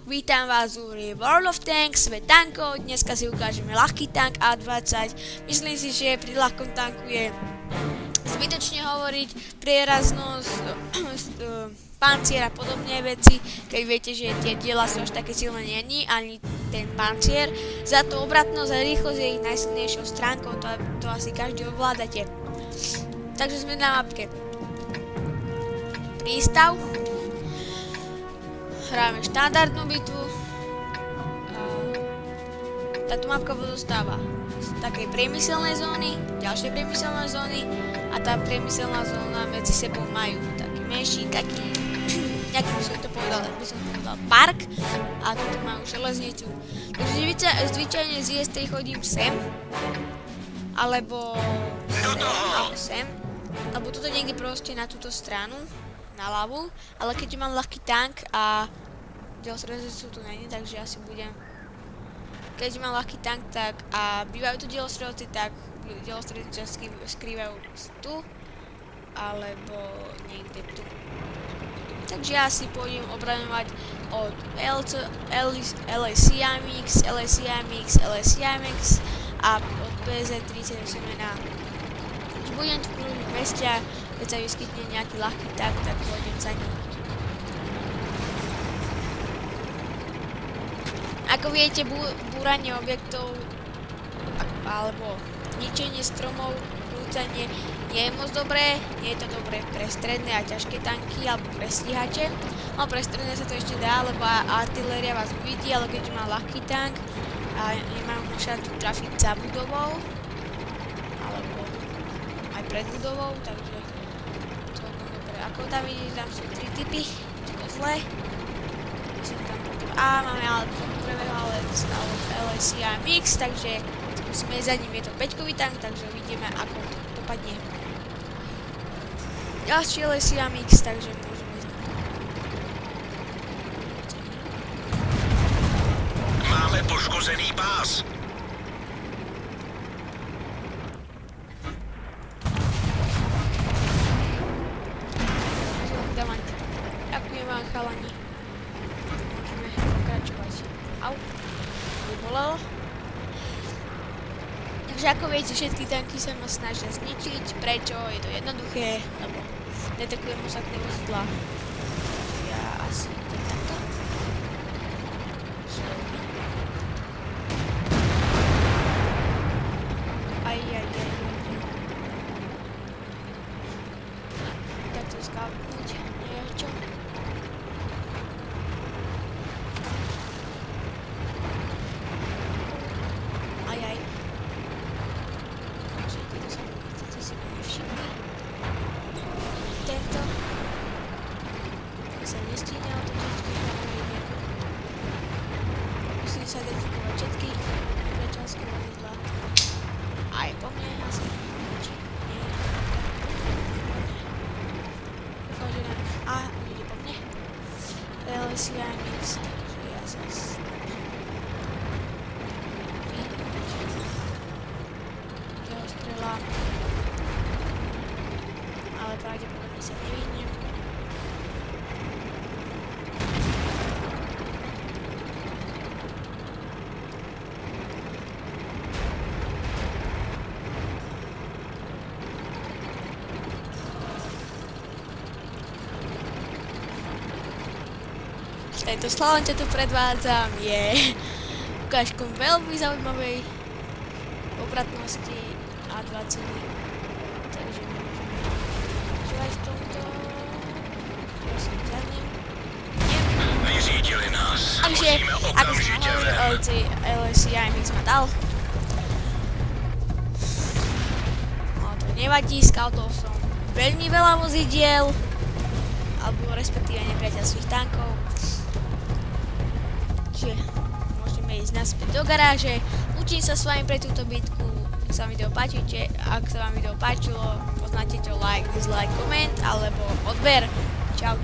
Vítam vás u World of Tanks, svet tankov. Dneska si ukážeme ľahký tank A20. Myslím si, že pri ľahkom tanku je zbytočne hovoriť prieraznosť, pancier a podobné veci, keď viete, že tie diela sú až také silné není, ani ten pancier. Za to obratnosť a rýchlosť je ich najsilnejšou stránkou, to asi každý ovládate. Takže sme na mapke. Prístav. Hráme štandardnú bitvu. Táto mapka pozostáva z takej priemyselnej zóny, ďalšej priemyselnej zóny a tá priemyselná zóna medzi sebou majú taký menší, taký, nejaký by som to povedal, park a tu majú železnicu. Takže zvyčajne z IS-3 chodím sem, alebo sem, alebo tuto niekde proste na túto stranu, na ľavú, ale keď mám ľahký tank a dielostredci sú tu není, takže asi budem. Keď mám ľahký tank, tak a bývajú tu dielostredci, tak dielostredci sa skrývajú tu, alebo niekde tu. Takže ja si pôjdem obraňovať od LACMX a od PZ-38 na. Keď budem tu v meste, keď sa vyskytne nejaký ľahký tank, tak pôjdem za ním. Ako viete, búranie objektov alebo ničenie stromov, rúcanie nie je moc dobré. Nie je to dobré pre stredné a ťažké tanky alebo pre stíhače. No pre stredné sa to ešte dá, lebo artiléria vás uvidí, ale keď má ľahký tank a nemám šancu trafiť za budovou alebo aj pred budovou, takže celkom dobre. Ako tam vidíte, tam sú 3 typy, čo to zle. A máme ale prvého LACMX, takže musíme ísť za ním, je to 5-kový tank, takže uvidíme, ako to dopadne. Ďalší LACMX, takže môžeme ísť na to. Máme poškozený pás. Ďakujem vám, chalani. Au, vybolelo. Takže ako viete, všetky tanky sa ma snažia zničiť. Prečo? Je to jednoduché, lebo detekujem ostatné vozidlá. Ja asi idem takto. Aj. Takto skápnúť, neviem čo. Tento sa nestíne automaticky ide. Musím sa detekovať všetky nepriateľské vozidlá. Aj po mne asi. Nie. Dúfam, že nám. A, ide po mne. LACMX, takže ja sa snažím vyhnúť. Že ho strelám. Ale pravdepodobne sa nevyhnem. Tejto slávam, čo tu predvádzam, je ukážkom veľmi zaujímavej obratnosti A20. Takže aj v tomto prosím za ním. Vyřídili nás. Takže, ako som hovoril, LACMX ma dal. No to nevadí, scoutol som veľmi veľa vozidiel, alebo respektíve nepriateľských tankov. Čiže môžeme ísť naspäť do garáže. Učím sa s vami pre túto bitku. Ak sa vám video páčite, ak sa vám video páčilo, poznáte to like, dislike, koment alebo odber. Čau.